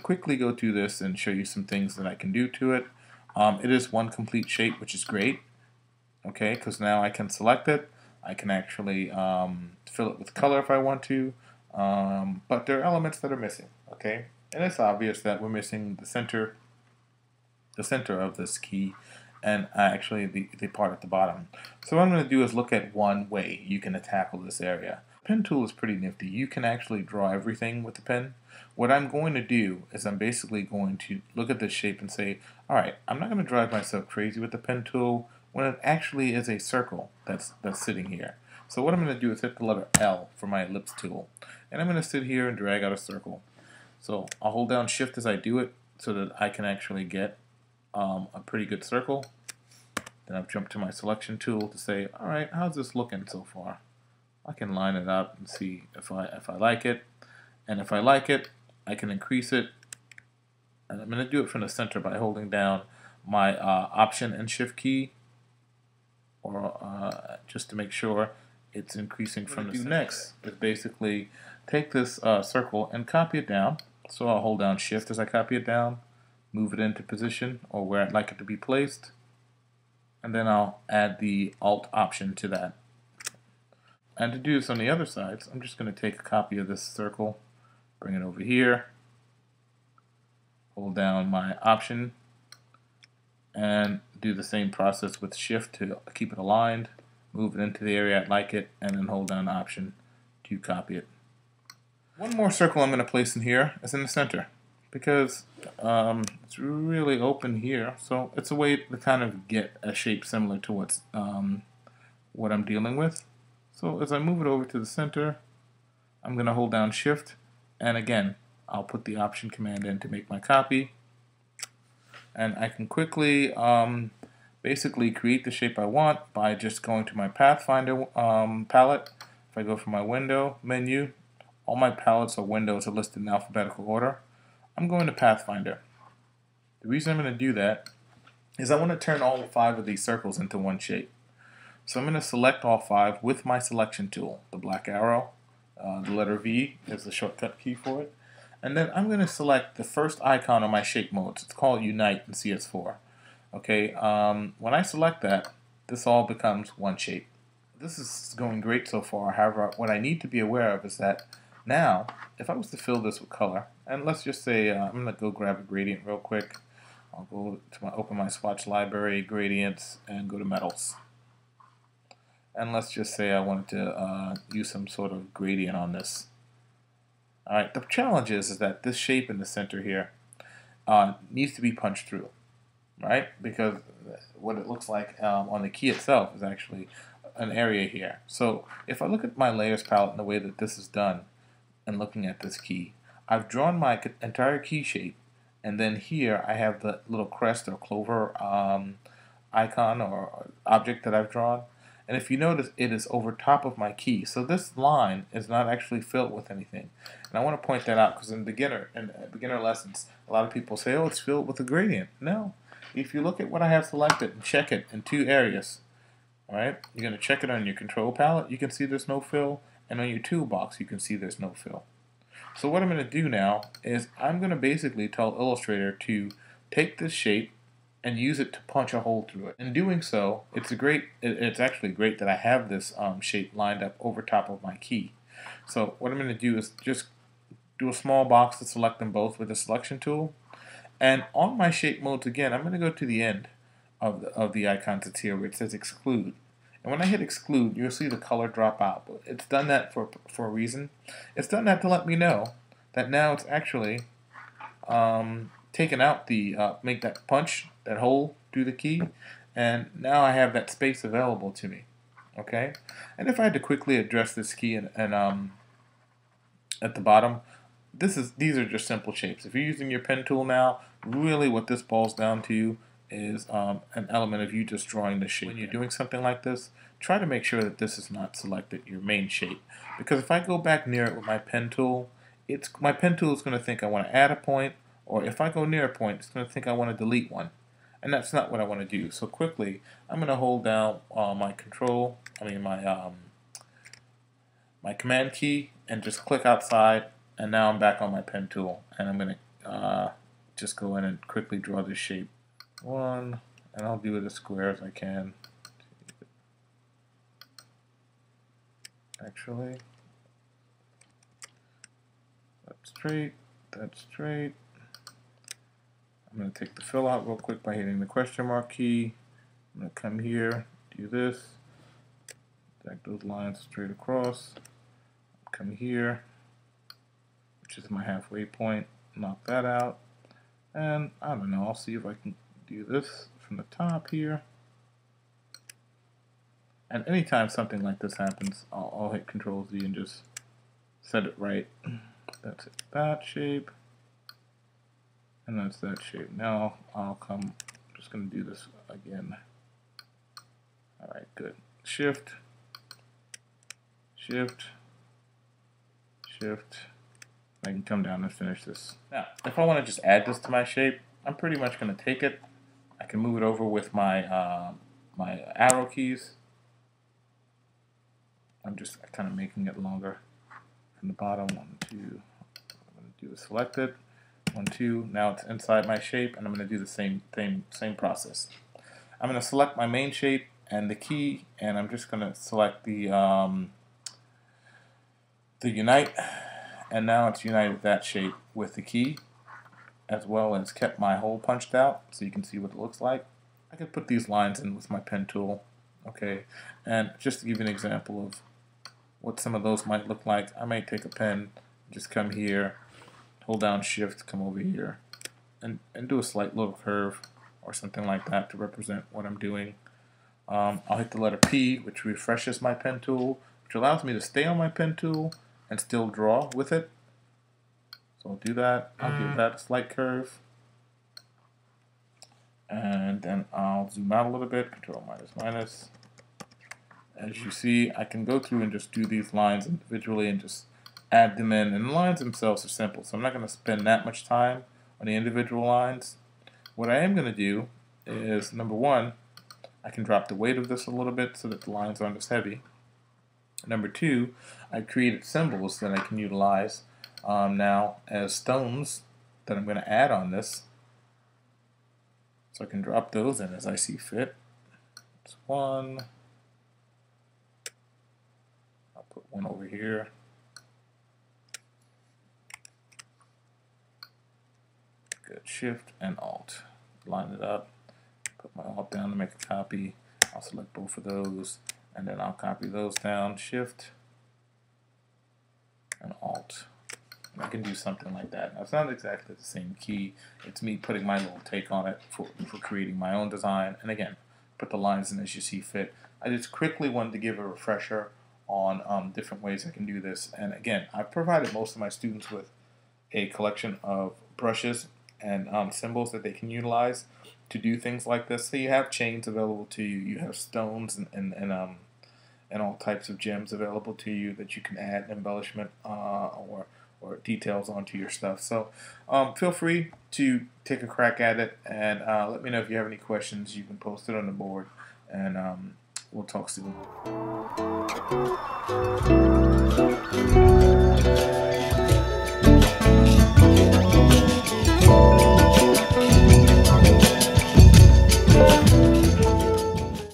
quickly go through this and show you some things that I can do to it. It is one complete shape, which is great, okay, because now I can select it. I can actually fill it with color if I want to, but there are elements that are missing, okay? And it's obvious that we're missing the center of this key and actually the part at the bottom. So what I'm going to do is look at one way you can tackle this area. Pen tool is pretty nifty. You can actually draw everything with the pen. What I'm going to do is I'm basically going to look at this shape and say, alright, I'm not going to drive myself crazy with the pen tool when it actually is a circle that's sitting here. So what I'm going to do is hit the letter L for my ellipse tool. And I'm going to sit here and drag out a circle. So I'll hold down Shift as I do it so that I can actually get a pretty good circle. Then I've jumped to my selection tool to say, alright, how's this looking so far? I can line it up and see if I like it. And if I like it, I can increase it. And I'm going to do it from the center by holding down my Option and Shift key, or just to make sure it's increasing from the center. Next is basically take this circle and copy it down. So I'll hold down Shift as I copy it down, move it into position or where I'd like it to be placed, and then I'll add the Alt option to that. And to do this on the other sides, I'm just going to take a copy of this circle, bring it over here, hold down my Option, and do the same process with Shift to keep it aligned, move it into the area I'd like it, and then hold down Option to copy it. One more circle I'm going to place in here is in the center, because it's really open here, so it's a way to kind of get a shape similar to what I'm dealing with. So as I move it over to the center, I'm going to hold down Shift, and again I'll put the Option command in to make my copy, and I can quickly basically create the shape I want by just going to my Pathfinder palette. If I go from my window menu, all my palettes or windows are listed in alphabetical order. I'm going to Pathfinder. The reason I'm going to do that is I want to turn all 5 of these circles into one shape. So I'm going to select all 5 with my selection tool, the black arrow. The letter V is the shortcut key for it. And then I'm going to select the first icon on my shape modes. It's called Unite in CS4. Okay, when I select that, this all becomes one shape. This is going great so far. However, what I need to be aware of is that now, if I was to fill this with color, and let's just say I'm going to go grab a gradient real quick. I'll go to open my swatch library, gradients, and go to metals. And let's just say I wanted to use some sort of gradient on this. Alright, the challenge is that this shape in the center here needs to be punched through, right? Because what it looks like on the key itself is actually an area here. So if I look at my layers palette and the way that this is done, and looking at this key, I've drawn my entire key shape, and then here I have the little crest or clover icon or object that I've drawn. And if you notice, it is over top of my key. So this line is not actually filled with anything. And I want to point that out because in beginner lessons, a lot of people say, oh, it's filled with a gradient. No. If you look at what I have selected and check it in 2 areas, all right, you're going to check it on your control palette. You can see there's no fill. And on your toolbox, you can see there's no fill. So what I'm going to do now is I'm going to basically tell Illustrator to take this shape and use it to punch a hole through it. In doing so, it's actually great that I have this shape lined up over top of my key. So what I'm going to do is just do a small box to select them both with the selection tool. And on my shape modes again, I'm going to go to the end of the icons that's here where it says exclude. And when I hit exclude, you'll see the color drop out. But it's done that for a reason. It's done that to let me know that now it's actually taken out the, make that punch, that hole through the key. And now I have that space available to me. Okay? And if I had to quickly address this key and at the bottom, these are just simple shapes. If you're using your pen tool now, really what this boils down to is an element of you just drawing the shape. When you're doing something like this, try to make sure that this is not selected, your main shape. Because if I go back near it with my pen tool, my pen tool is going to think I want to add a point, or if I go near a point, it's going to think I want to delete one. And that's not what I want to do. So quickly, I'm going to hold down my command key and just click outside, and now I'm back on my pen tool. And I'm going to just go in and quickly draw this shape. One, and I'll do it as square as I can. Actually, that's straight, that's straight. I'm going to take the fill out real quick by hitting the question mark key. I'm going to come here, do this, drag those lines straight across, come here, which is my halfway point, knock that out, and I don't know, I'll see if I can do this from the top here. And anytime something like this happens, I'll hit Control Z and just set it right. That's it, that shape, and that's that shape. Now I'm just going to do this again. Alright, good. Shift, Shift, Shift. I can come down and finish this. Now, if I want to just add this to my shape, I'm pretty much going to take it. I can move it over with my my arrow keys. I'm just kind of making it longer from the bottom. 1, 2. I'm going to do a selected. 1, 2. Now it's inside my shape, and I'm going to do the same process. I'm going to select my main shape and the key, and I'm just going to select the unite, and now it's united that shape with the key, as well as kept my hole punched out, so you can see what it looks like. I could put these lines in with my pen tool, okay, and just to give you an example of what some of those might look like, I might take a pen, just come here, hold down Shift, come over here, and do a slight little curve or something like that to represent what I'm doing. I'll hit the letter P, which refreshes my pen tool, which allows me to stay on my pen tool and still draw with it. So I'll do that. I'll give that a slight curve. And then I'll zoom out a little bit, Control minus. As you see, I can go through and just do these lines individually and just add them in. And the lines themselves are simple, so I'm not going to spend that much time on the individual lines. What I am going to do is, number one, I can drop the weight of this a little bit so that the lines aren't as heavy. Number two, I created symbols that I can utilize now as stones that I'm going to add on this. So I can drop those in as I see fit. That's one. I'll put one over here. Good. Shift and Alt. Line it up. Put my Alt down to make a copy. I'll select both of those, and then I'll copy those down. Shift and Alt. I can do something like that. Now, it's not exactly the same key. It's me putting my little take on it for creating my own design. And again, put the lines in as you see fit. I just quickly wanted to give a refresher on different ways I can do this. And again, I've provided most of my students with a collection of brushes and symbols that they can utilize to do things like this. So you have chains available to you. You have stones and all types of gems available to you that you can add embellishment or details onto your stuff. So feel free to take a crack at it, and let me know if you have any questions. You can post it on the board, and we'll talk soon.